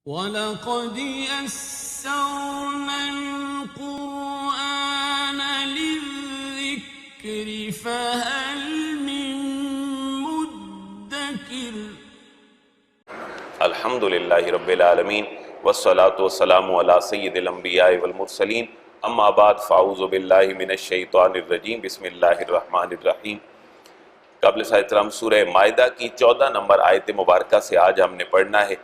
وَلَقَدْ يَسَّرْنَا الْقُرْآنَ لِلذِّكْرِ فَهَلْ مِن مُّدَّكِرٍ۔ الحمد للہ رب العالمین والصلاة والسلام علی سید الانبیاء والمرسلین، اما بعد فاعوذ باللہ من الشیطان الرجیم، بسم اللہ الرحمن الرحیم۔ قابل احترام سورہ مائدہ کی 14 نمبر آیت مبارکہ سے آج ہم نے پڑھنا ہے۔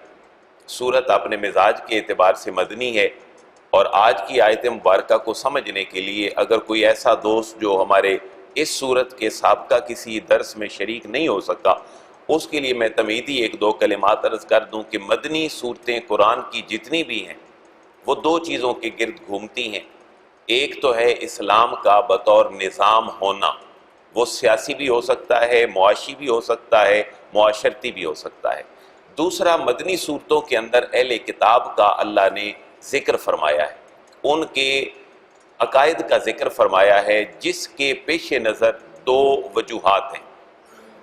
سورت اپنے مزاج کے اعتبار سے مدنی ہے، اور آج کی آیت مبارکہ کو سمجھنے کے لیے اگر کوئی ایسا دوست جو ہمارے اس سورت کے سابقہ کسی درس میں شریک نہیں ہو سکا، اس کے لیے میں تمہیدی ایک دو کلمات عرض کر دوں کہ مدنی صورتیں قرآن کی جتنی بھی ہیں وہ دو چیزوں کے گرد گھومتی ہیں۔ ایک تو ہے اسلام کا بطور نظام ہونا، وہ سیاسی بھی ہو سکتا ہے، معاشی بھی ہو سکتا ہے، معاشرتی بھی ہو سکتا ہے۔ دوسرا، مدنی صورتوں کے اندر اہل کتاب کا اللہ نے ذکر فرمایا ہے، ان کے عقائد کا ذکر فرمایا ہے، جس کے پیش نظر دو وجوہات ہیں۔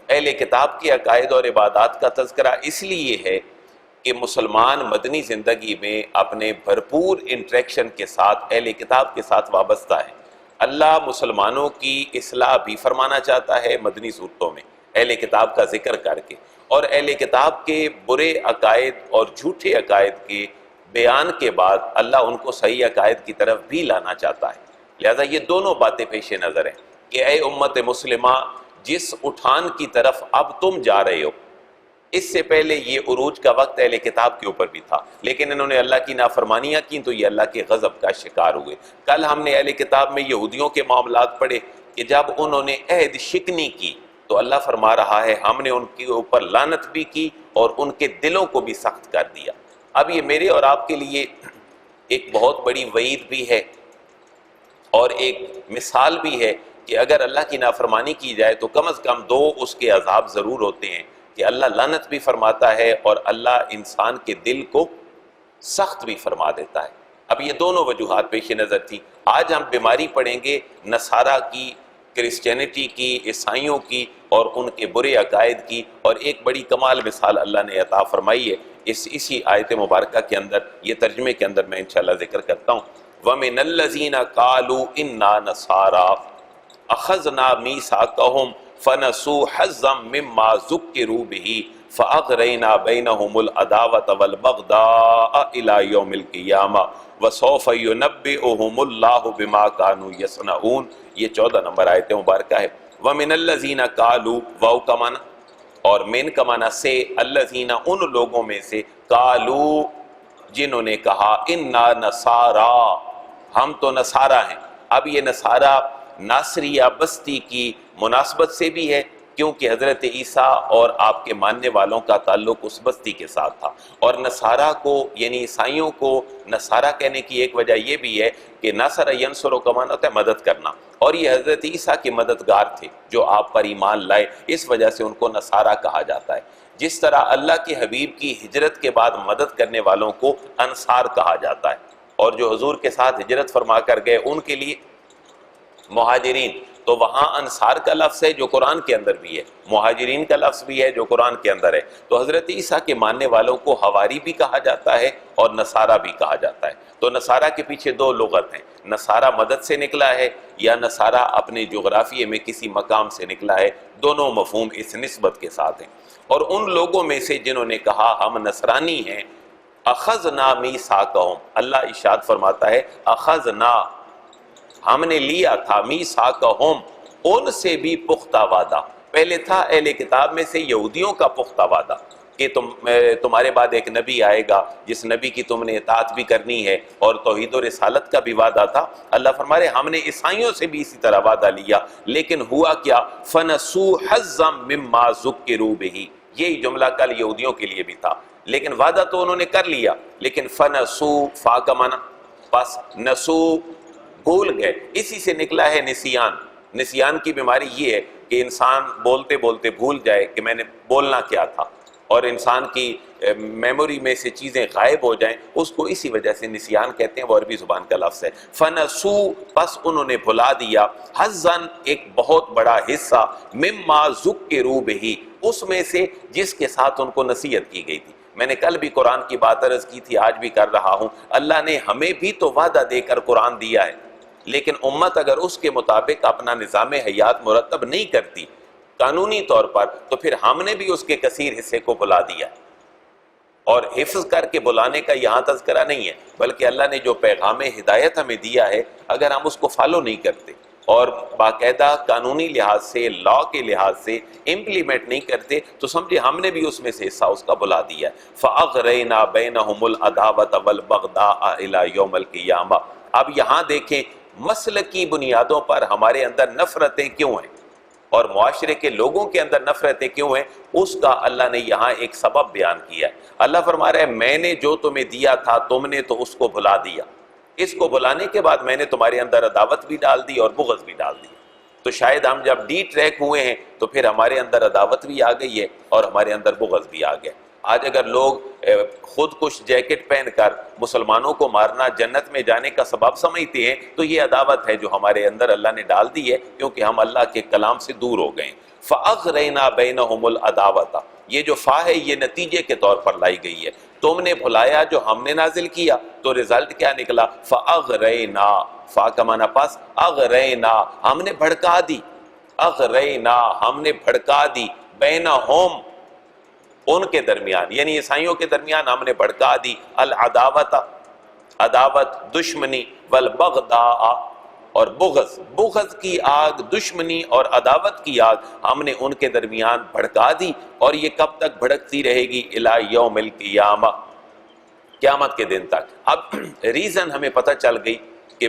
اہل کتاب کے عقائد اور عبادات کا تذکرہ اس لیے ہے کہ مسلمان مدنی زندگی میں اپنے بھرپور انٹریکشن کے ساتھ اہل کتاب کے ساتھ وابستہ ہے۔ اللہ مسلمانوں کی اصلاح بھی فرمانا چاہتا ہے مدنی صورتوں میں اہل کتاب کا ذکر کر کے، اور اہل کتاب کے برے عقائد اور جھوٹے عقائد کے بیان کے بعد اللہ ان کو صحیح عقائد کی طرف بھی لانا چاہتا ہے۔ لہذا یہ دونوں باتیں پیش نظر ہیں کہ اے امت مسلمہ، جس اٹھان کی طرف اب تم جا رہے ہو، اس سے پہلے یہ عروج کا وقت اہل کتاب کے اوپر بھی تھا، لیکن انہوں نے اللہ کی نافرمانیاں کی تو یہ اللہ کے غضب کا شکار ہوئے۔ کل ہم نے اہل کتاب میں یہودیوں کے معاملات پڑھے کہ جب انہوں نے عہد شکنی کی تو اللہ فرما رہا ہے ہم نے ان کے اوپر لعنت بھی کی اور ان کے دلوں کو بھی سخت کر دیا۔ اب یہ میرے اور آپ کے لیے ایک بہت بڑی وعید بھی ہے اور ایک مثال بھی ہے کہ اگر اللہ کی نافرمانی کی جائے تو کم از کم دو اس کے عذاب ضرور ہوتے ہیں کہ اللہ لعنت بھی فرماتا ہے اور اللہ انسان کے دل کو سخت بھی فرما دیتا ہے۔ اب یہ دونوں وجوہات پیش نظر تھی۔ آج ہم بیماری پڑھیں گے نصارہ کی، کرسچینٹی کی، عیسائیوں کی اور ان کے برے عقائد کی، اور ایک بڑی کمال مثال اللہ نے عطا فرمائی ہے اسی آیت مبارکہ کے اندر، یہ ترجمے کے اندر میں انشاءاللہ ذکر کرتا ہوں۔ وَمِنَ الَّذِينَ قَالُوا إِنَّا نَصَارَىٰ أَخَذْنَا مِيثَاقَهُمْ فَنَسُوا حَظًّا مِّمَّا ذُكِّرُوا بِهِ فَأَغْرَيْنَا بَيْنَهُمُ الْعَدَاوَةَ وَالْبَغْضَاءَ إِلَىٰ يَوْمِ الْقِيَامَةِ وَسَوْفَ يُنَبِّئُهُمُ اللَّهُ بِمَا كَانُوا يَصْنَعُونَ۔ یہ 14 نمبر آیت مبارکہ ہے۔ وَمِنَ الَّذِينَ قَالُوا، واو کا معنی اور من کا معنی سے، الذین ان لوگوں میں سے، قالوا جنہوں نے کہا، انا نصارا ہم تو نصارہ ہیں۔ اب یہ نصارہ ناصریہ بستی کی مناسبت سے بھی ہے کیونکہ حضرت عیسیٰ اور آپ کے ماننے والوں کا تعلق اس بستی کے ساتھ تھا، اور نصارہ کو یعنی عیسائیوں کو نصارہ کہنے کی ایک وجہ یہ بھی ہے کہ نصر ینصر کا معنی ہوتا ہے مدد کرنا، اور یہ حضرت عیسیٰ کے مددگار تھے جو آپ پر ایمان لائے، اس وجہ سے ان کو نصارہ کہا جاتا ہے۔ جس طرح اللہ کے حبیب کی ہجرت کے بعد مدد کرنے والوں کو انصار کہا جاتا ہے، اور جو حضور کے ساتھ ہجرت فرما کر گئے ان کے لیے مہاجرین، تو وہاں انصار کا لفظ ہے جو قرآن کے اندر بھی ہے، مہاجرین کا لفظ بھی ہے جو قرآن کے اندر ہے۔ تو حضرت عیسیٰ کے ماننے والوں کو حواری بھی کہا جاتا ہے اور نصارہ بھی کہا جاتا ہے۔ تو نصارہ کے پیچھے دو لغت ہیں، نصارہ مدد سے نکلا ہے یا نصارہ اپنے جغرافیے میں کسی مقام سے نکلا ہے، دونوں مفہوم اس نسبت کے ساتھ ہیں۔ اور ان لوگوں میں سے جنہوں نے کہا ہم نصرانی ہیں، اخذنا میثاقہم، اللہ ارشاد فرماتا ہے اخذنا ہم نے لیا تھا، میثاقہم ان سے بھی پختہ وعدہ۔ پہلے تھا اہل کتاب میں سے یہودیوں کا پختہ وعدہ کہ تمہارے بعد ایک نبی آئے گا جس نبی کی تم نے اطاعت بھی کرنی ہے، اور توحید و رسالت کا بھی وعدہ تھا۔ اللہ فرما رہے ہم نے عیسائیوں سے بھی اسی طرح وعدہ لیا، لیکن ہوا کیا، فَنَسُوا حَظًّا مِّمَّا ذُكِّرُوا بِهِ، یہی جملہ کل یہودیوں کے لیے بھی تھا، لیکن وعدہ تو انہوں نے کر لیا، لیکن فَنَسُوا فا کا معنی بس، نسو بھول گئے، اسی سے نکلا ہے نسیان۔ نسیان کی بیماری یہ ہے کہ انسان بولتے بولتے بھول جائے کہ میں نے بولنا کیا تھا، اور انسان کی میموری میں سے چیزیں غائب ہو جائیں، اس کو اسی وجہ سے نسیان کہتے ہیں، وہ عربی زبان کا لفظ ہے۔ فَنَسُوا پس انہوں نے بھلا دیا، حَظًّا ایک بہت بڑا حصہ، مِمَّا ذُكِّرُوا بِهِ اس میں سے جس کے ساتھ ان کو نصیحت کی گئی تھی۔ میں نے کل بھی قرآن کی بات عرض کی تھی، آج بھی کر رہا ہوں، اللہ نے ہمیں بھی تو وعدہ دے کر قرآن دیا ہے، لیکن امت اگر اس کے مطابق اپنا نظام حیات مرتب نہیں کرتی قانونی طور پر، تو پھر ہم نے بھی اس کے کثیر حصے کو بلا دیا، اور حفظ کر کے بلانے کا یہاں تذکرہ نہیں ہے، بلکہ اللہ نے جو پیغام ہدایت ہمیں دیا ہے اگر ہم اس کو فالو نہیں کرتے اور باقاعدہ قانونی لحاظ سے، لا کے لحاظ سے امپلیمنٹ نہیں کرتے، تو سمجھے ہم نے بھی اس میں سے حصہ اس کا بلا دیا ہے۔ فَأَغْرَيْنَا بَيْنَهُمُ الْعَدَاوَةَ وَالْبَغْضَاءَ إِلَى يَوْمِ الْقِيَامَةِ۔ اب یہاں دیکھیں مسلکی بنیادوں پر ہمارے اندر نفرتیں کیوں ہیں اور معاشرے کے لوگوں کے اندر نفرتیں کیوں ہیں، اس کا اللہ نے یہاں ایک سبب بیان کیا ہے۔ اللہ فرما رہا ہے میں نے جو تمہیں دیا تھا تم نے تو اس کو بھلا دیا، اس کو بلانے کے بعد میں نے تمہارے اندر عداوت بھی ڈال دی اور بغض بھی ڈال دی، تو شاید ہم جب ڈی ٹریک ہوئے ہیں تو پھر ہمارے اندر عداوت بھی آ گئی ہے اور ہمارے اندر بغض بھی آ گیا۔ آج اگر لوگ خود کش جیکٹ پہن کر مسلمانوں کو مارنا جنت میں جانے کا سبب سمجھتے ہیں تو یہ عداوت ہے جو ہمارے اندر اللہ نے ڈال دی ہے، کیونکہ ہم اللہ کے کلام سے دور ہو گئے۔ فَأَغْرَيْنَا بَيْنَهُمُ الْعَدَاوَةَ، یہ جو فا ہے یہ نتیجے کے طور پر لائی گئی ہے، تم نے بھلایا جو ہم نے نازل کیا تو رزلٹ کیا نکلا؟ فَأَغْرَيْنَا، فا کا معنی پس، اغرینا ہم نے بھڑکا دی، اغرینا ہم نے بھڑکا دی، بینہم ان کے درمیان، یعنی عیسائیوں کے درمیان ہم نے بھڑکا دی، العداوت عداوت، دشمنی، والبغضاء اور بغض، بغض کی آگ، دشمنی اور عداوت کی آگ ہم نے ان کے درمیان بھڑکا دی، اور یہ کب تک بھڑکتی رہے گی؟ الی یوم القیامہ، قیامت کے دن تک۔ اب ریزن ہمیں پتہ چل گئی کہ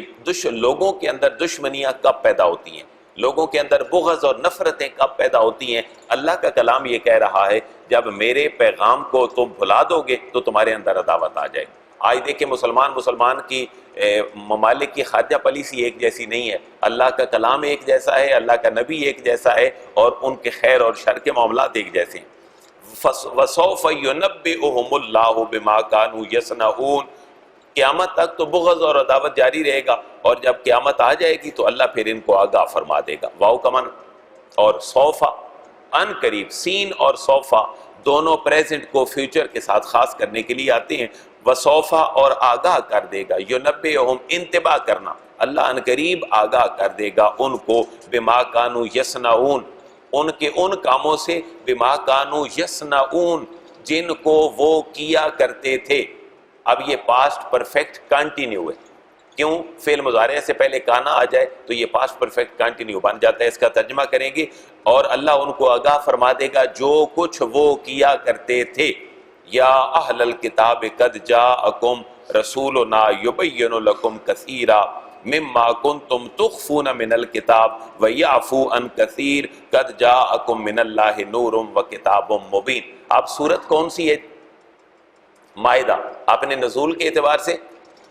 لوگوں کے اندر دشمنیاں کب پیدا ہوتی ہیں، لوگوں کے اندر بغض اور نفرتیں کب پیدا ہوتی ہیں۔ اللہ کا کلام یہ کہہ رہا ہے جب میرے پیغام کو تم بھلا دو گے تو تمہارے اندر عداوت آ جائے۔ آج دیکھیں مسلمان کی ممالک کی خارجہ پالیسی ایک جیسی نہیں ہے، اللہ کا کلام ایک جیسا ہے، اللہ کا نبی ایک جیسا ہے، اور ان کے خیر اور شر کے معاملات ایک جیسے ہیں۔ وَسَوْفَ يُنَبِّئُهُمُ اللَّهُ بِمَا كَانُوا يَصْنَعُونَ، قیامت تک تو بغض اور عداوت جاری رہے گا، اور جب قیامت آ جائے گی تو اللہ پھر ان کو آگاہ فرما دے گا۔ واو کا معنی اور سوفا ان قریب، سین اور سوفا دونوں پریزنٹ کو فیوچر کے ساتھ خاص کرنے کے لیے آتے ہیں۔ وسوفا اور آگاہ کر دے گا، ینبئہم انتباہ کرنا، اللہ ان قریب آگاہ کر دے گا ان کو، بما کانوا یصنعون، ان کے ان کاموں سے، بما کانوا یصنعون جن کو وہ کیا کرتے تھے۔ اب یہ پاسٹ پرفیکٹ کنٹینیو ہے، کیوں؟ فعل مضارع سے پہلے کانا آ جائے تو یہ پاسٹ پرفیکٹ کنٹینیو بن جاتا ہے۔ اس کا ترجمہ کریں گے، اور اللہ ان کو آگاہ فرما دے گا جو کچھ وہ کیا کرتے تھے۔ یا اہل الکتاب قد جاءکم رسولنا یبین لکم کثیرا مما کنتم تخفون من الکتاب ویعفو عن کثیر قد جاءکم من اللہ نور وکتاب مبین۔ اب صورت کون سی ہے؟ مائدہ، اپنے نزول کے اعتبار سے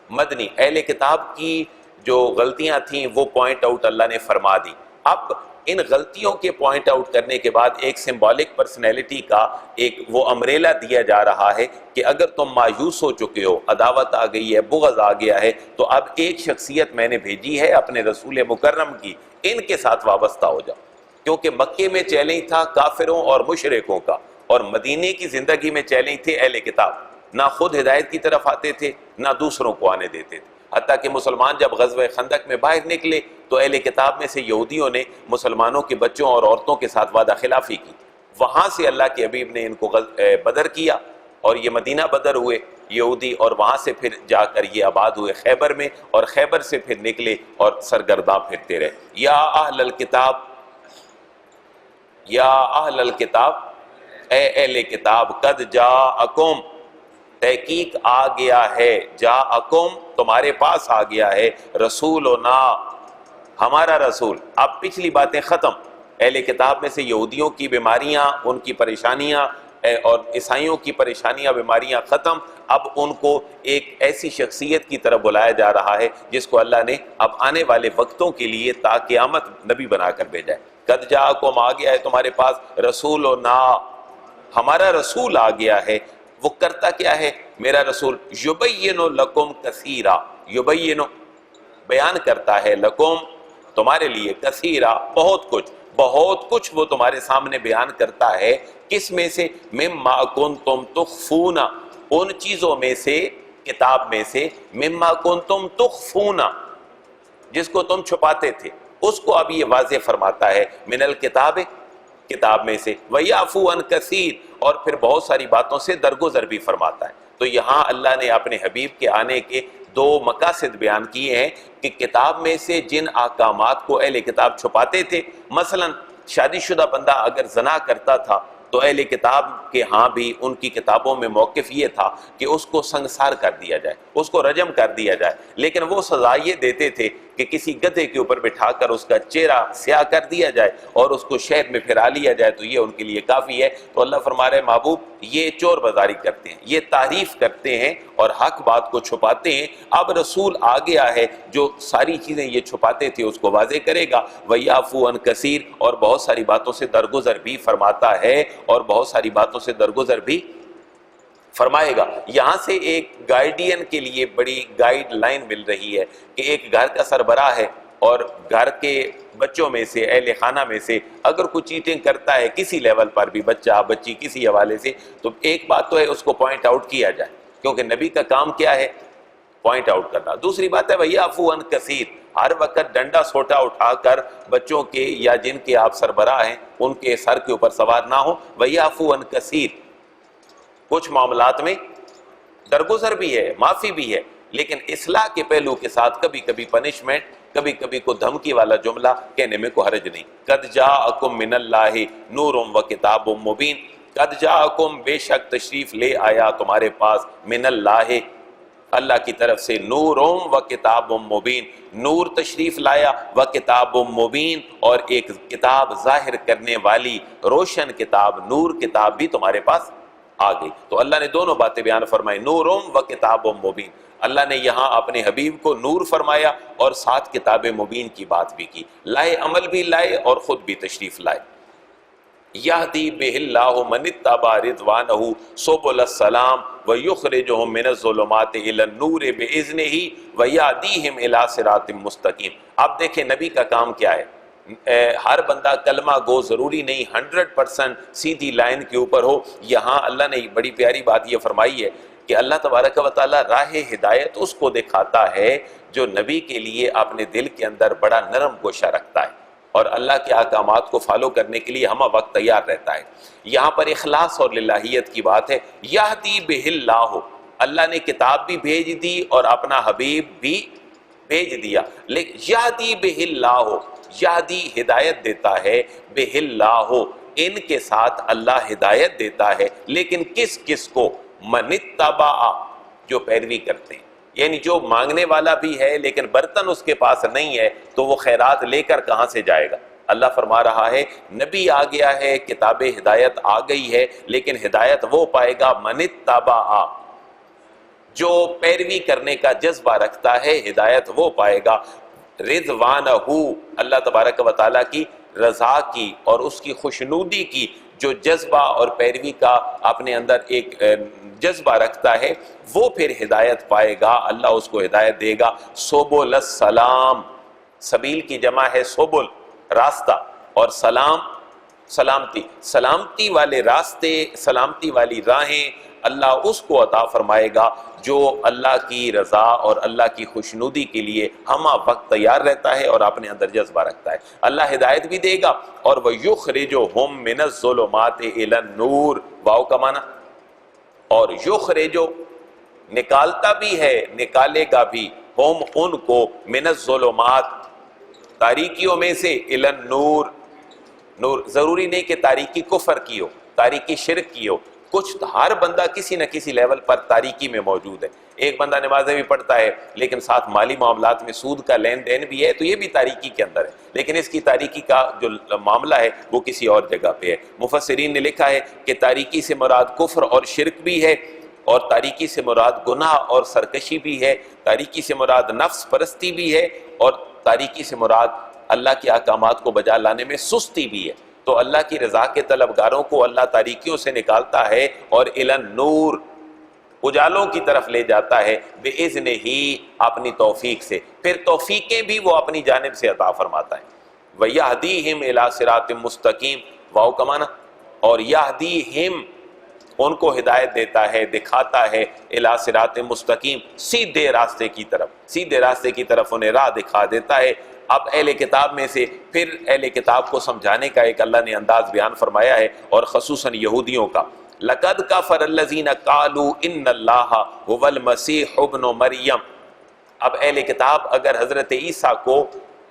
مدنی، اہل کتاب کی جو غلطیاں تھیں وہ پوائنٹ آؤٹ اللہ نے فرما دی۔ اب ان غلطیوں کے پوائنٹ آؤٹ کرنے کے بعد ایک سمبولک پرسنالٹی کا ایک وہ امبریلا دیا جا رہا ہے کہ اگر تم مایوس ہو چکے ہو، عداوت آ گئی ہے، بغض آ گیا ہے، تو اب ایک شخصیت میں نے بھیجی ہے اپنے رسول مکرم کی، ان کے ساتھ وابستہ ہو جاؤ، کیونکہ مکے میں چیلنج تھا کافروں اور مشرکوں کا، اور مدینے کی زندگی میں چیلنج تھے اہل کتاب، نہ خود ہدایت کی طرف آتے تھے نہ دوسروں کو آنے دیتے تھے۔ حتیٰ کہ مسلمان جب غزوہ خندق میں باہر نکلے تو اہل کتاب میں سے یہودیوں نے مسلمانوں کے بچوں اور عورتوں کے ساتھ وعدہ خلافی کی، وہاں سے اللہ کے حبیب نے ان کو بدر کیا، اور یہ مدینہ بدر ہوئے یہودی، اور وہاں سے پھر جا کر یہ آباد ہوئے خیبر میں، اور خیبر سے پھر نکلے اور سرگرداں پھرتے رہے۔ یا اہل الکتاب، یا اہل الکتاب، اے اہل کتاب، قد جاءکم تحقیق آ گیا ہے، جاءکم تمہارے پاس آ گیا ہے، رسولنا ہمارا رسول۔ اب پچھلی باتیں ختم، اہل کتاب میں سے یہودیوں کی بیماریاں، ان کی پریشانیاں اور عیسائیوں کی پریشانیاں، بیماریاں ختم، اب ان کو ایک ایسی شخصیت کی طرف بلایا جا رہا ہے جس کو اللہ نے اب آنے والے وقتوں کے لیے تا قیامت نبی بنا کر بھیجا ہے۔ قد جاءکم آ گیا ہے تمہارے پاس، رسولنا ہمارا رسول آ گیا ہے۔ وہ کرتا کیا ہے میرا رسول؟ یبین لکم کثیرا، یبین بیان کرتا ہے، لکم تمہارے لیے، کثیرا بہت کچھ، بہت کچھ وہ تمہارے سامنے بیان کرتا ہے. کس میں سے؟ مما کنتم تخفون، ان چیزوں میں سے، کتاب میں سے، مما کنتم تخفون، جس کو تم چھپاتے تھے، اس کو اب یہ واضح فرماتا ہے. من الکتاب، کتاب میں سے، وَيَعْفُو عَنْ كَثِيرٍ، اور پھر بہت ساری باتوں سے درگزر بھی فرماتا ہے. تو یہاں اللہ نے اپنے حبیب کے آنے کے دو مقاصد بیان کیے ہیں کہ کتاب میں سے جن احکامات کو اہل کتاب چھپاتے تھے، مثلا شادی شدہ بندہ اگر زنا کرتا تھا تو اہل کتاب کے ہاں بھی ان کی کتابوں میں موقف یہ تھا کہ اس کو سنگسار کر دیا جائے، اس کو رجم کر دیا جائے، لیکن وہ سزا یہ دیتے تھے کہ کسی گدھے کے اوپر بٹھا کر اس کا چہرہ سیاہ کر دیا جائے اور اس کو شہر میں پھرا لیا جائے، تو یہ ان کے لیے کافی ہے. تو اللہ فرما رہے محبوب یہ چور بازاری کرتے ہیں، یہ تعریف کرتے ہیں اور حق بات کو چھپاتے ہیں. اب رسول آ گیا ہے جو ساری چیزیں یہ چھپاتے تھے اس کو واضح کرے گا. وَيَعْفُو عَنْ كَثِيرٍ، اور بہت ساری باتوں سے درگزر بھی فرماتا ہے اور بہت ساری باتوں سے درگزر بھی فرمائے گا. یہاں سے ایک گائیڈین کے لیے بڑی گائیڈ لائن مل رہی ہے کہ ایک گھر کا سربراہ ہے اور گھر کے بچوں میں سے، اہل خانہ میں سے اگر کوئی چیٹنگ کرتا ہے کسی لیول پر بھی، بچہ بچی کسی حوالے سے، تو ایک بات تو ہے اس کو پوائنٹ آؤٹ کیا جائے، کیونکہ نبی کا کام کیا ہے؟ پوائنٹ آؤٹ کرنا. دوسری بات ہے وَيَعْفُو عَنْ كَثِيرٍ، ہر وقت ڈنڈا سوٹا اٹھا کر بچوں کے یا جن کے آپ سربراہ ہیں ان کے سر کے اوپر سوار نہ ہو. وَيَعْفُو عَنْ كَثِيرٍ، کچھ معاملات میں درگزر بھی ہے، معافی بھی ہے، لیکن اصلاح کے پہلو کے ساتھ کبھی کبھی پنشمنٹ، کبھی کبھی کو دھمکی والا جملہ کہنے میں کوئی حرج نہیں. قد جاءکم من اللہ نور و کتاب مبین، قد جاءکم، بے شک تشریف لے آیا تمہارے پاس، من اللہ، اللہ کی طرف سے، نور و کتاب مبین، نور تشریف لایا، و کتاب مبین، اور ایک کتاب ظاہر کرنے والی روشن کتاب، نور کتاب بھی تمہارے پاس آ گئی. تو اللہ نے دونوں باتیں بیان فرمائی، نور و کتاب مبین. اللہ نے یہاں اپنے حبیب کو نور فرمایا اور ساتھ کتاب مبین کی بات بھی کی، لائے عمل بھی لائے اور خود بھی تشریف لائے. یہدی بہ اللہ من اتبع رضوانہ سبل السلام ویخرجہم من الظلمات الی النور باذنہ ویہدیہم الی صراط مستقیم. اب دیکھیں نبی کا کام کیا ہے. ہر بندہ کلمہ گو ضروری نہیں 100% سیدھی لائن کے اوپر ہو. یہاں اللہ نے بڑی پیاری بات یہ فرمائی ہے کہ اللہ تبارک و تعالی راہ ہدایت اس کو دکھاتا ہے جو نبی کے لیے اپنے دل کے اندر بڑا نرم گوشہ رکھتا ہے اور اللہ کے احکامات کو فالو کرنے کے لیے ہمہ وقت تیار رہتا ہے. یہاں پر اخلاص اور للہیت کی بات ہے. یہدی بہ اللہ، اللہ نے کتاب بھی بھیج دی اور اپنا حبیب بھی بھیج دیا. لیکن یہدی بہ اللہ، یہدی ہدایت دیتا ہے، بہ اللہ ان کے ساتھ اللہ ہدایت دیتا ہے، لیکن کس کس کو؟ من اتبع، جو پیروی کرتے ہیں، یعنی جو مانگنے والا بھی ہے لیکن برتن اس کے پاس نہیں ہے تو وہ خیرات لے کر کہاں سے جائے گا؟ اللہ فرما رہا ہے نبی آ گیا ہے، کتاب ہدایت آ گئی ہے، لیکن ہدایت وہ پائے گا من اتبع، جو پیروی کرنے کا جذبہ رکھتا ہے، ہدایت وہ پائے گا. رضوانہ، اللہ تبارک و تعالیٰ کی رضا کی اور اس کی خوشنودی کی جو جذبہ اور پیروی کا اپنے اندر ایک جذبہ رکھتا ہے وہ پھر ہدایت پائے گا، اللہ اس کو ہدایت دے گا. سبل السلام، سبیل کی جمع ہے سبل، راستہ، اور سلام سلامتی، سلامتی والے راستے، سلامتی والی راہیں اللہ اس کو عطا فرمائے گا جو اللہ کی رضا اور اللہ کی خوشنودی کے لیے ہمہ وقت تیار رہتا ہے اور اپنے اندر جذبہ رکھتا ہے. اللہ ہدایت بھی دے گا. اور وَيُخْرِجُهُم مِّنَ الظُّلُمَاتِ إِلَى النُّورِ، واو کا معنی، اور یخرجو نکالتا بھی ہے، نکالے گا بھی، ہم ان کو، من الظلمات تاریکیوں میں سے، الی النور، نور ضروری نہیں کہ تاریکی کفر کی ہو، تاریکی شرک کی ہو، کچھ ہر بندہ کسی نہ کسی لیول پر تاریکی میں موجود ہے. ایک بندہ نمازیں بھی پڑھتا ہے لیکن ساتھ مالی معاملات میں سود کا لین دین بھی ہے تو یہ بھی تاریکی کے اندر ہے، لیکن اس کی تاریکی کا جو معاملہ ہے وہ کسی اور جگہ پہ ہے. مفسرین نے لکھا ہے کہ تاریکی سے مراد کفر اور شرک بھی ہے، اور تاریکی سے مراد گناہ اور سرکشی بھی ہے، تاریکی سے مراد نفس پرستی بھی ہے، اور تاریکی سے مراد اللہ کے احکامات کو بجا لانے میں سستی بھی ہے. تو اللہ کی رضا کے طلبگاروں کو اللہ تاریکیوں سے نکالتا ہے اور الی النور، اجالوں کی طرف لے جاتا ہے، بِإِذْنِهِ، اپنی توفیق سے. پھر توفیقیں بھی وہ اپنی جانب سے عطا فرماتا ہے. وَيَهْدِيهِمْ إِلَىٰ صِرَاطٍ مُسْتَقِيمٍ، واو کا معنی، اور یہدیہم ان کو ہدایت دیتا ہے، دکھاتا ہے، الی صراط مستقیم، سیدھے راستے کی طرف، سیدھے راستے کی طرف انہیں راہ دکھا دیتا ہے۔ اب اہل کتاب میں سے پھر اہل کتاب کو سمجھانے کا ایک اللہ نے انداز بیان فرمایا ہے، اور خصوصاً یہودیوں کا۔ لَقَدْ كَفَرَ الَّذِينَ قَالُوا إِنَّ اللَّهَ هُوَ الْمَسِيحُ ابْنُ مَرْيَمَ۔ اب اہل کتاب اگر حضرت عیسیٰ کو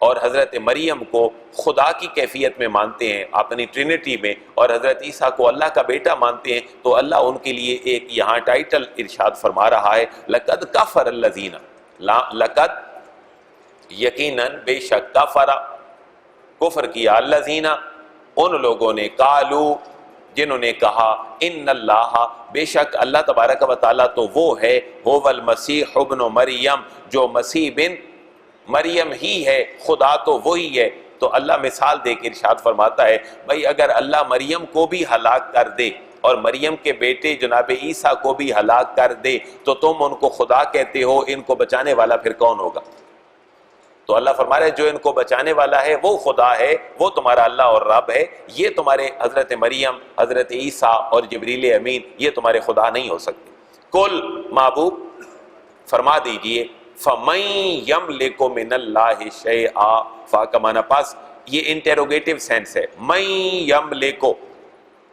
اور حضرت مریم کو خدا کی کیفیت میں مانتے ہیں، اپنی ٹرینٹی میں، اور حضرت عیسیٰ کو اللہ کا بیٹا مانتے ہیں، تو اللہ ان کے لیے ایک یہاں ٹائٹل ارشاد فرما رہا ہے، لَقَدْ كَفَرَ الَّذِينَ، لَقَدْ یقیناً بے شک، کفر کفر کیا، الذین ان لوگوں نے، قالو جنہوں نے کہا، ان اللہ بے شک اللہ تبارک و تعالیٰ تو وہ ہے، هو المسیح ابن مریم جو مسیح بن مریم ہی ہے، خدا تو وہی ہے۔ تو اللہ مثال دے کے ارشاد فرماتا ہے، بھئی اگر اللہ مریم کو بھی ہلاک کر دے اور مریم کے بیٹے جناب عیسیٰ کو بھی ہلاک کر دے تو تم ان کو خدا کہتے ہو، ان کو بچانے والا پھر کون ہوگا؟ تو اللہ فرما رہا ہے جو ان کو بچانے والا ہے وہ خدا ہے، وہ تمہارا اللہ اور رب ہے، یہ تمہارے حضرت مریم، حضرت عیسیٰ اور جبریل امین یہ تمہارے خدا نہیں ہو سکتے۔ کل محبوب فرما دیجئے، فَمَن يَمْلِكُ مِنَ اللَّهِ شَيْئًا، فا کا معنی پاس، یہ انٹیروگیٹو سینس ہے، من یملکو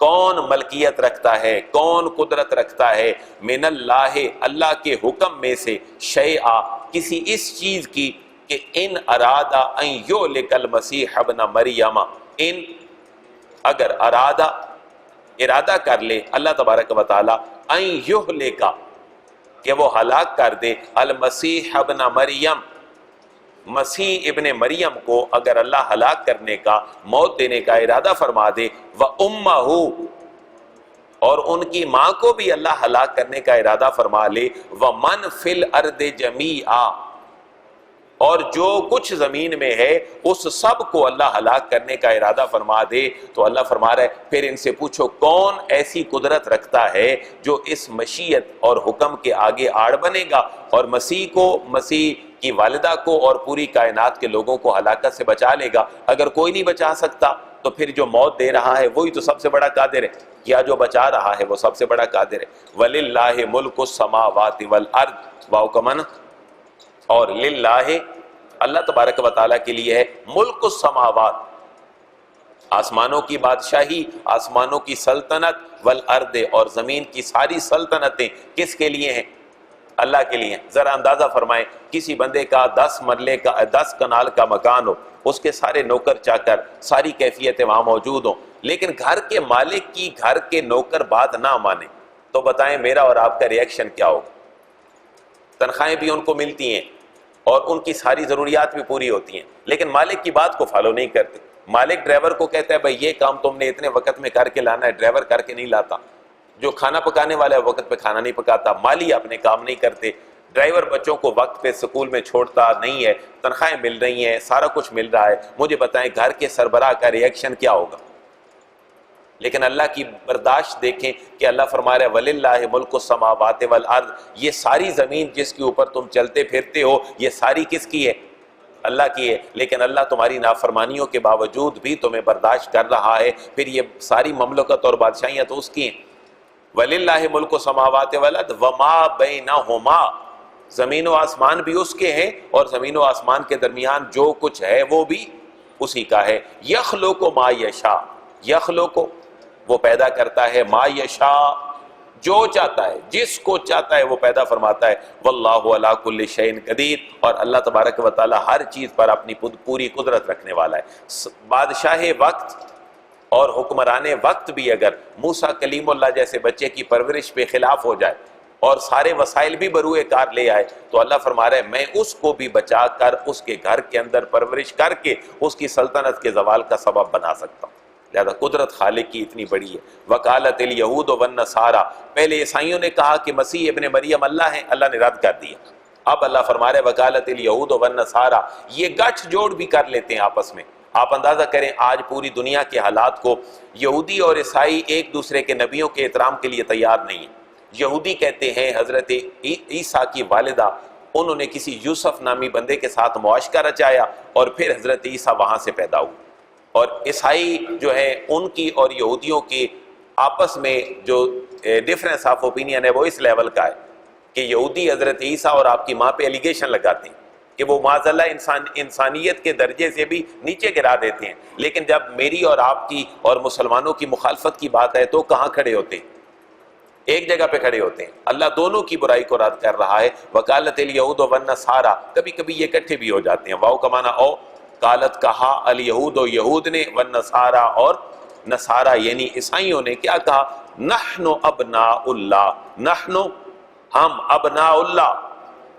کون ملکیت رکھتا ہے، کون قدرت رکھتا ہے، من اللہ اللہ کے حکم میں سے، شیئا کسی اس چیز کی، کہ ان ارادہ ان یہلک المسیح ابن مریم، ان اگر ارادہ کر لے اللہ تبارک و تعالی، ان یہلک کہ وہ ہلاک کر دے، المسیح ابن مریم مسیح ابن مریم کو اگر اللہ ہلاک کرنے کا، موت دینے کا ارادہ فرما دے، وَأُمَّهُ اور ان کی ماں کو بھی اللہ ہلاک کرنے کا ارادہ فرما لے، وَمَنْ فِي الْأَرْضِ جَمِيعًا اور جو کچھ زمین میں ہے اس سب کو اللہ ہلاک کرنے کا ارادہ فرما دے، تو اللہ فرما رہا ہے پھر ان سے پوچھو کون ایسی قدرت رکھتا ہے جو اس مشیت اور حکم کے آگے آڑ بنے گا اور مسیح کو، مسیح کی والدہ کو اور پوری کائنات کے لوگوں کو ہلاکت سے بچا لے گا۔ اگر کوئی نہیں بچا سکتا تو پھر جو موت دے رہا ہے وہی تو سب سے بڑا قادر ہے، یا جو بچا رہا ہے وہ سب سے بڑا قادر ہے۔ وَلِلَّهِ مُلْكُ السَّمَاوَاتِ وَالْأَرْضِ واو کا معنی، اور للہ اللہ تبارک و تعالیٰ کے لیے ہے ملک السماوات آسمانوں کی بادشاہی، آسمانوں کی سلطنت، والارض اور زمین کی ساری سلطنتیں کس کے لیے ہیں؟ اللہ کے لیے ہیں۔ ذرا اندازہ فرمائیں کسی بندے کا 10 مرلے کا 10 کنال کا مکان ہو، اس کے سارے نوکر چاکر، ساری کیفیتیں وہاں موجود ہوں، لیکن گھر کے مالک کی گھر کے نوکر بات نہ مانے، تو بتائیں میرا اور آپ کا ریئیکشن کیا ہوگا؟ تنخواہیں بھی ان کو ملتی ہیں اور ان کی ساری ضروریات بھی پوری ہوتی ہیں، لیکن مالک کی بات کو فالو نہیں کرتے۔ مالک ڈرائیور کو کہتا ہے بھائی یہ کام تم نے اتنے وقت میں کر کے لانا ہے، ڈرائیور کر کے نہیں لاتا۔ جو کھانا پکانے والا ہے وقت پہ کھانا نہیں پکاتا، مالی اپنے کام نہیں کرتے، ڈرائیور بچوں کو وقت پہ سکول میں چھوڑتا نہیں ہے، تنخواہیں مل رہی ہیں، سارا کچھ مل رہا ہے۔ مجھے بتائیں گھر کے سربراہ کا ریئیکشن کیا ہوگا؟ لیکن اللہ کی برداشت دیکھیں کہ اللہ فرما رہا ہے وَلِلَّهِ مُلْكُ السَّمَاوَاتِ وَالْأَرْضِ، یہ ساری زمین جس کے اوپر تم چلتے پھرتے ہو یہ ساری کس کی ہے؟ اللہ کی ہے۔ لیکن اللہ تمہاری نافرمانیوں کے باوجود بھی تمہیں برداشت کر رہا ہے، پھر یہ ساری مملکت اور بادشاہیاں تو اس کی ہیں۔ وَلِلَّهِ مُلْكُ السَّمَاوَاتِ وَالْأَرْضِ وَمَا بَيْنَهُمَا زمین و آسمان بھی اس کے ہیں اور زمین و آسمان کے درمیان جو کچھ ہے وہ بھی اسی کا ہے۔ يَخْلُقُ مَا يَشَاءُ يَخْلُقُ وہ پیدا کرتا ہے، ما یشاء جو چاہتا ہے، جس کو چاہتا ہے وہ پیدا فرماتا ہے۔ واللہ علی کل شیء قدیر اور اللہ تبارک و تعالی ہر چیز پر اپنی پوری قدرت رکھنے والا ہے۔ بادشاہ وقت اور حکمران وقت بھی اگر موسیٰ کلیم اللہ جیسے بچے کی پرورش پہ خلاف ہو جائے اور سارے وسائل بھی بروئے کار لے آئے تو اللہ فرما رہا ہے میں اس کو بھی بچا کر اس کے گھر کے اندر پرورش کر کے اس کی سلطنت کے زوال کا سبب بنا سکتا ہوں۔ لہذا قدرت خالق کی اتنی بڑی ہے۔ وقالت الیہود والنصارى پہلے عیسائیوں نے کہا کہ مسیح ابن مریم اللہ ہیں، اللہ نے رد کر دیا۔ اب اللہ فرما رہے وقالت الیہود والنصارى یہ گٹھ جوڑ بھی کر لیتے ہیں آپس میں۔ آپ اندازہ کریں آج پوری دنیا کے حالات کو، یہودی اور عیسائی ایک دوسرے کے نبیوں کے احترام کے لیے تیار نہیں ہیں۔ یہودی کہتے ہیں حضرت عیسیٰ کی والدہ انہوں نے کسی یوسف نامی بندے کے ساتھ معاشقہ رچایا اور پھر حضرت عیسیٰ وہاں سے پیدا ہوئے. اور عیسائی جو ہے ان کی اور یہودیوں کی آپس میں جو ڈفرینس آف اوپینین ہے وہ اس لیول کا ہے کہ یہودی حضرت عیسیٰ اور آپ کی ماں پہ ایلیگیشن لگاتے ہیں کہ وہ معاذ اللہ انسانیت کے درجے سے بھی نیچے گرا دیتے ہیں، لیکن جب میری اور آپ کی اور مسلمانوں کی مخالفت کی بات ہے تو کہاں کھڑے ہوتے ہیں؟ ایک جگہ پہ کھڑے ہوتے ہیں. اللہ دونوں کی برائی کو رد کر رہا ہے. وقالت الیہود والنصارى، کبھی کبھی یہ اکٹھے بھی ہو جاتے ہیں. واو کا معنی او، قالت کہا الیہود یہود نے، والنصارى اور نصارہ یعنی عیسائیوں نے کیا کہا؟ نحن ابناء اللہ، نحن ہم ابناء اللہ،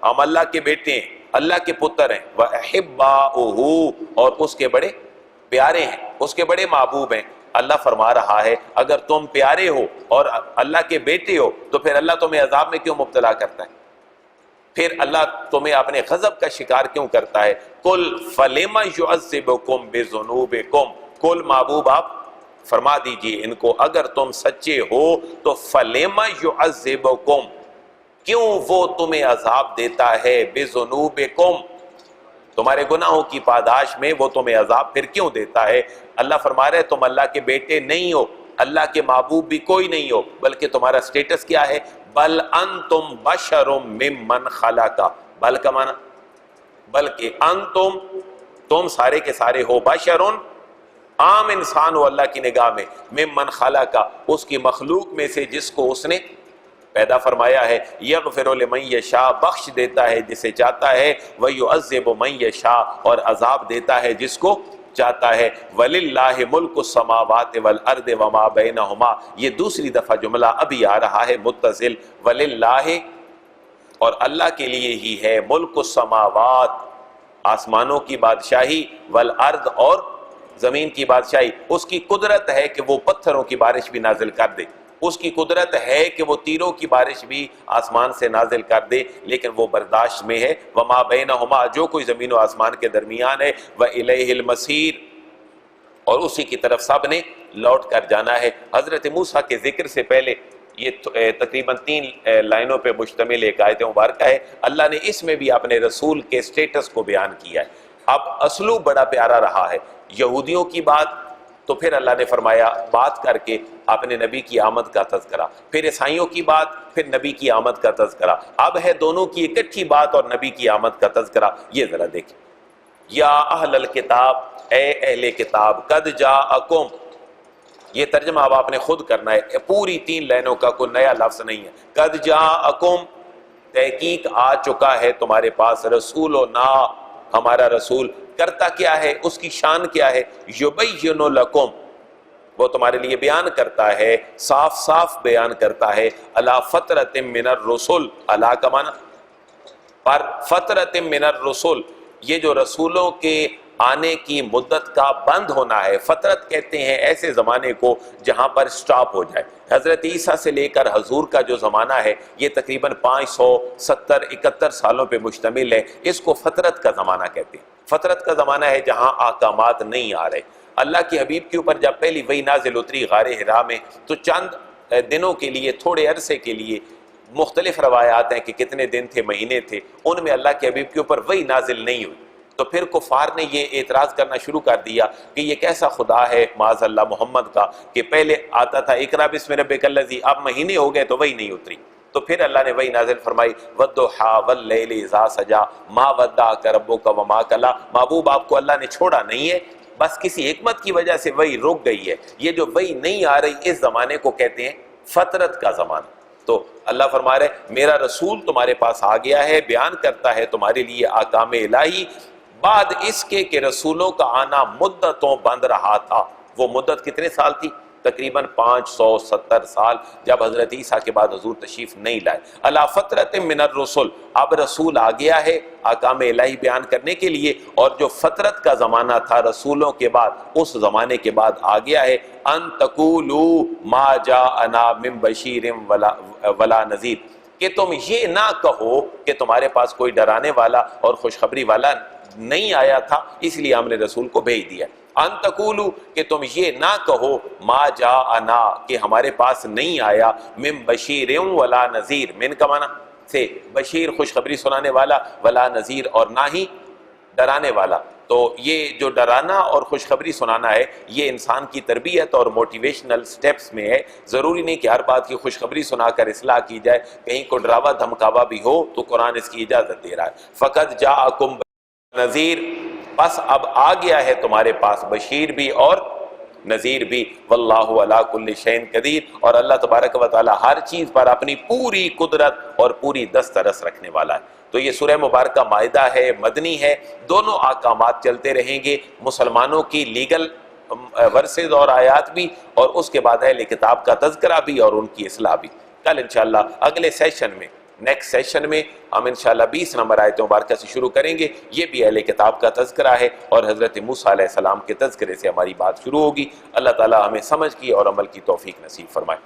ہم اللہ کے بیٹے ہیں، اللہ کے پتر ہیں. وَأَحِبَّاؤُهُ اور اس کے بڑے پیارے ہیں، اس کے بڑے محبوب ہیں. اللہ فرما رہا ہے اگر تم پیارے ہو اور اللہ کے بیٹے ہو تو پھر اللہ تمہیں عذاب میں کیوں مبتلا کرتا ہے؟ پھر اللہ تمہیں اپنے غضب کا شکار کیوں کرتا ہے؟ قُلْ فَلِمَ يُعَذِّبُكُمْ بِذُنُوبِكُمْ، قُلْ محبوب آپ فرما دیجئے ان کو اگر تم سچے ہو تو فَلِمَ يُعَذِّبُكُمْ، کیوں وہ تمہیں عذاب دیتا ہے؟ بِذُنُوبِكُمْ، تمہارے گناہوں کی پاداش میں وہ تمہیں عذاب پھر کیوں دیتا ہے؟ اللہ فرما رہے تم اللہ کے بیٹے نہیں ہو، اللہ کے محبوب بھی کوئی نہیں ہو، بلکہ تمہارا سٹیٹس کیا ہے؟ بل انتم بشر ممن خلق، بل کا معنی بلکہ انتم تم سارے کے سارے ہو، بشر عام انسان ہو اللہ کی نگاہ میں، ممن خلق اس کی مخلوق میں سے جس کو اس نے پیدا فرمایا ہے. یغفر لمن یشاء بخش دیتا ہے جسے چاہتا ہے، ویعذب من یشاء اور عذاب دیتا ہے جس کو چاہتا ہے. وَلِلَّهِ مُلْكُ السَّمَاوَاتِ وَالْأَرْضِ وَمَا بَيْنَهُمَا، یہ دوسری دفعہ جملہ ابھی آ رہا ہے متصل. وَلِلَّهِ اور اللہ کے لیے ہی ہے، ملک السماوات آسمانوں کی بادشاہی، والارض اور زمین کی بادشاہی. اس کی قدرت ہے کہ وہ پتھروں کی بارش بھی نازل کر دے، اس کی قدرت ہے کہ وہ تیروں کی بارش بھی آسمان سے نازل کر دے، لیکن وہ برداشت میں ہے. وما بینہما جو کوئی زمین و آسمان کے درمیان ہے، وإلیہ المصیر اور اسی کی طرف سب نے لوٹ کر جانا ہے. حضرت موسیٰ کے ذکر سے پہلے یہ تقریباً 3 لائنوں پہ مشتمل ایک آیت مبارکہ ہے. اللہ نے اس میں بھی اپنے رسول کے سٹیٹس کو بیان کیا ہے. اب اسلوب بڑا پیارا رہا ہے. یہودیوں کی بات تو پھر اللہ نے فرمایا بات کر کے اپنے نبی کی آمد کا تذکرہ، پھر عیسائیوں کی بات، پھر نبی کی آمد کا تذکرہ. اب ہے دونوں کی اکٹھی بات اور نبی کی آمد کا تذکرہ. یہ ذرا دیکھیں. یا اہل الکتاب، اے اہل کتاب، قد جاءکم، یہ ترجمہ اب آپ نے خود کرنا ہے، پوری 3 لائنوں کا کوئی نیا لفظ نہیں ہے. قد جاءکم تحقیق آ چکا ہے تمہارے پاس، رسولنا ہمارا رسول. کرتا کیا ہے؟ اس کی شان کیا ہے؟ یبین لکم، وہ تمہارے لیے بیان کرتا ہے، صاف صاف بیان کرتا ہے. علی فترۃ من الرسل، علی کا معنی پر، فترۃ من الرسل یہ جو رسولوں کے آنے کی مدت کا بند ہونا ہے. فترت کہتے ہیں ایسے زمانے کو جہاں پر سٹاپ ہو جائے. حضرت عیسیٰ سے لے کر حضور کا جو زمانہ ہے یہ تقریباً 570-71 سالوں پہ مشتمل ہے. اس کو فترت کا زمانہ کہتے ہیں. فترت کا زمانہ ہے جہاں احکامات نہیں آ رہے. اللہ کے حبیب کے اوپر جب پہلی وحی نازل اتری غار حرا میں تو چند دنوں کے لیے، تھوڑے عرصے کے لیے، مختلف روایات ہیں کہ کتنے دن تھے، مہینے تھے، ان میں اللہ کے حبیب کے اوپر وحی نازل نہیں ہوئی. تو پھر کفار نے یہ اعتراض کرنا شروع کر دیا کہ یہ کیسا خدا ہے معاذ اللہ محمد کا کہ پہلے آتا تھا اقرا بسم ربک الذی، اب مہینے ہو گئے تو وحی نہیں اتری. تو پھر اللہ نے وحی نازل فرمائی والضحیٰ واللیل اذا سجا ما ودعک ربک وما قلی. محبوب آپ کو اللہ نے چھوڑا نہیں ہے، بس کسی حکمت کی وجہ سے وحی رک گئی ہے. یہ جو وحی نہیں آ رہی اس زمانے کو کہتے ہیں فترت کا زمانہ. تو اللہ فرما رہے میرا رسول تمہارے پاس آ گیا ہے، بیان کرتا ہے تمہارے لیے احکام الہی، بعد اس کے کہ رسولوں کا آنا مدتوں بند رہا تھا. وہ مدت کتنے سال تھی؟ تقریباً 570 سال، جب حضرت عیسیٰ کے بعد حضور تشریف نہیں لائے. علی فترۃ من الرسل، اب رسول آ گیا ہے احکام الہی بیان کرنے کے لیے، اور جو فترت کا زمانہ تھا رسولوں کے بعد اس زمانے کے بعد آ گیا ہے. ان تقولوا ما جاءنا من بشیر ولا نذیر، کہ تم یہ نہ کہو کہ تمہارے پاس کوئی ڈرانے والا اور خوشخبری والا نہیں آیا تھا اس لیے ہم نے رسول کو بھیج دیا. ان تقولوا کہ تم یہ نہ کہو ما جاءنا کہ ہمارے پاس نہیں آیا، من بشیر ولا نذیر، من کا معنی سے بشیر خوشخبری سنانے والا، ولا نذیر اور نہ ہی ڈرانے والا۔ تو یہ جو ڈرانا اور خوشخبری سنانا ہے یہ انسان کی تربیت اور موٹیویشنل سٹیپس میں ہے۔ ضروری نہیں کہ ہر بات کی خوشخبری سنا کر اصلاح کی جائے، کہیں کو ڈراوا دھمکاوا بھی ہو تو قرآن اس کی اجازت دے رہا ہے۔ فقط جاءکم نذیر، بس اب آ گیا ہے تمہارے پاس بشیر بھی اور نذیر بھی، واللہ علی کل شیء قدیر، اور اللہ تبارک و تعالی ہر چیز پر اپنی پوری قدرت اور پوری دسترس رکھنے والا ہے۔ تو یہ سورہ مبارکہ مائدہ ہے، مدنی ہے، دونوں احکامات چلتے رہیں گے، مسلمانوں کی لیگل ورسز اور آیات بھی، اور اس کے بعد اہل کتاب کا تذکرہ بھی اور ان کی اصلاح بھی۔ کل انشاءاللہ اگلے سیشن میں، نیکسٹ سیشن میں ہم انشاءاللہ 20 نمبر آیت مبارکہ سے شروع کریں گے۔ یہ بھی اہل کتاب کا تذکرہ ہے اور حضرت موسیٰ علیہ السلام کے تذکرے سے ہماری بات شروع ہوگی۔ اللہ تعالی ہمیں سمجھ کی اور عمل کی توفیق نصیب فرمائے۔